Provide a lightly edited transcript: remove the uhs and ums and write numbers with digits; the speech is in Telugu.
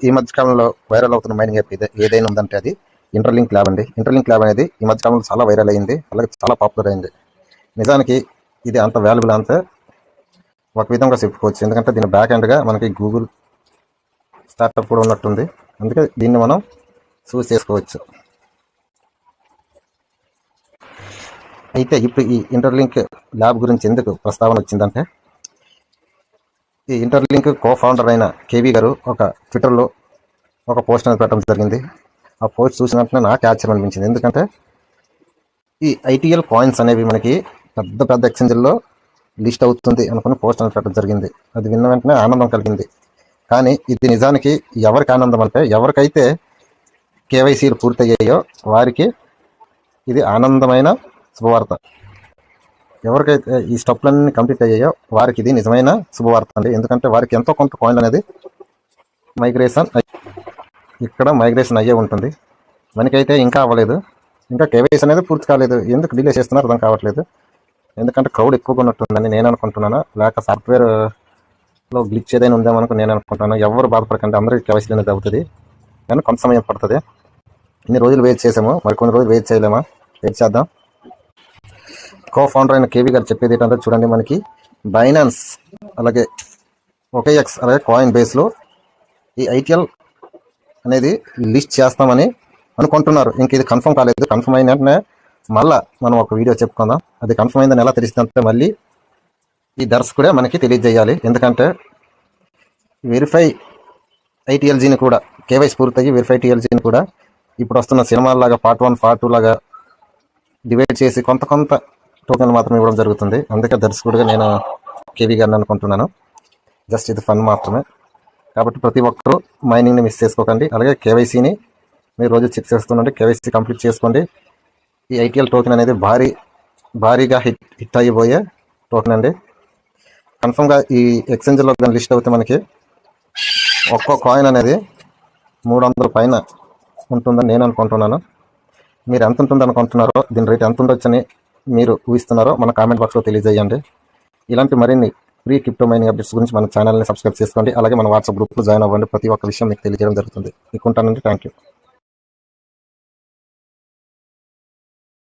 ఈ మధ్యకాలంలో వైరల్ అవుతున్న మైనింగ్ యాప్ ఏదైనా ఉందంటే అది ఇంటర్లింక్ ల్యాబ్ అండి. ఇంటర్లింక్ ల్యాబ్ అనేది ఈ మధ్యకాలంలో చాలా వైరల్ అయింది, అలాగే చాలా పాపులర్ అయింది. నిజానికి ఇది అంత వాల్యుబుల్ అంతే ఒక విధంగా చెప్పుకోవచ్చు, ఎందుకంటే దీని బ్యాక్ ఎండ్గా మనకి గూగుల్ స్టార్టప్ కూడా ఉన్నట్టుంది. అందుకే దీన్ని మనం చూస్ చేసుకోవచ్చు. అయితే ఇప్పుడు ఈ ఇంటర్లింక్ ల్యాబ్ గురించి ఎందుకు ప్రస్తావన వచ్చిందంటే, ఈ ఇంటర్లింక్ కో ఫౌండర్ అయిన కేవీ గారు ఒక ట్విట్టర్లో ఒక పోస్ట్ అనేది పెట్టడం జరిగింది. ఆ పోస్ట్ చూసిన వెంటనే నాకు ఆశ్చర్యం అనిపించింది. ఎందుకంటే ఈ ఐటీఎల్ కాయిన్స్ అనేవి మనకి పెద్ద పెద్ద ఎక్స్చేంజ్ల్లో లిస్ట్ అవుతుంది అనుకుని పోస్ట్ అనేది పెట్టడం జరిగింది. అది విన్న వెంటనే ఆనందం కలిగింది. కానీ ఇది నిజానికి ఎవరికి ఆనందం అంటే, ఎవరికైతే కేవైసీలు పూర్తయ్యాయో వారికి ఇది ఆనందమైన శుభవార్త. ఎవరికైతే ఈ స్టెప్లన్నీ కంప్లీట్ అయ్యాయో వారికి ఇది నిజమైన శుభవార్త అండి. ఎందుకంటే వారికి ఎంతో కొంత కాయిన్ అనేది మైగ్రేషన్ అయ్యే ఉంటుంది. మనకైతే ఇంకా అవ్వలేదు, ఇంకా కేవైసీ అనేది పూర్తి కాలేదు. ఎందుకు డిలే చేస్తున్నారు అర్థం కావట్లేదు. ఎందుకంటే క్రౌడ్ ఎక్కువగా ఉన్నట్టుందని నేను అనుకుంటున్నాను, లేక సాఫ్ట్వేర్లో గ్లిచ్ ఏదైనా ఉందేమనుకో నేను అనుకుంటున్నాను. ఎవరు బాధపడకండి, అందరికీ కేవైసీ అనేది అవుతుంది, కానీ కొంత సమయం పడుతుంది. ఇన్ని రోజులు వెయిట్ చేసాము, మరి కొన్ని రోజులు వెయిట్ చేయలేమా? వెయిట్ చేద్దాం. కో ఫౌండర్ అయిన కేవీ గారు చెప్పేది ఏంటంటే, చూడండి, మనకి బైనాన్స్ అలాగే OKX అలాగే కాయిన్ బేస్లో ఈ ఐటీఎల్ అనేది లిస్ట్ చేస్తామని అనుకుంటున్నారు. ఇంక ఇది కన్ఫర్మ్ కాలేదు. కన్ఫర్మ్ అయిన వెంటనే మళ్ళీ మనం ఒక వీడియో చెప్పుకుందాం. అది కన్ఫర్మ్ అయిందని ఎలా తెలిసిందంటే మళ్ళీ ఈ దర్శకుడే మనకి తెలియజేయాలి. ఎందుకంటే వెరిఫై ఐటీఎల్జీని కూడా కేవైసీ పూర్తయ్యి వెరిఫై టీఎల్జీని కూడా ఇప్పుడు వస్తున్న సినిమాలాగా పార్ట్ 1 పార్ట్ 2 లాగా డివైడ్ చేసి కొంత టోకెన్ మాత్రం ఇవ్వడం జరుగుతుంది. అందుకే దర్శకుడిగా నేను కేవీ గారిని అనుకుంటున్నాను. జస్ట్ ఇది ఫన్ మాత్రమే. కాబట్టి ప్రతి ఒక్కరూ మైనింగ్ని మిస్ చేసుకోకండి. అలాగే కేవైసీని మీరు రోజు చెక్ చేస్తుండండి. కేవైసీ కంప్లీట్ చేసుకోండి. ఈ ఐటీఎల్ టోకెన్ అనేది భారీగా హిట్ అయిపోయే టోకెన్ అండి. కన్ఫర్మ్గా ఈ ఎక్స్చేంజ్లో కానీ లిస్ట్ అవుతే మనకి ఒక్కో కాయిన్ అనేది 300 పైన ఉంటుందని నేను అనుకుంటున్నాను. మీరు ఎంత ఉంటుంది అనుకుంటున్నారో, దీని రేట్ ఎంత ఉండొచ్చని మీరు ఊహిస్తున్నారో మన కామెంట్ బాక్స్లో తెలియజేయండి. ఇలాంటి మరిన్ని ఫ్రీ క్రిప్టో మైనింగ్ అప్డేట్స్ గురించి మన ఛానల్ని సబ్స్క్రైబ్ చేసుకోండి. అలాగే మన వాట్సాప్ గ్రూప్లో జాయిన్ అవ్వండి. ప్రతి ఒక్క విషయం మీకు తెలియజేయడం జరుగుతుంది. మీకు ఉంటానండి. Thank you.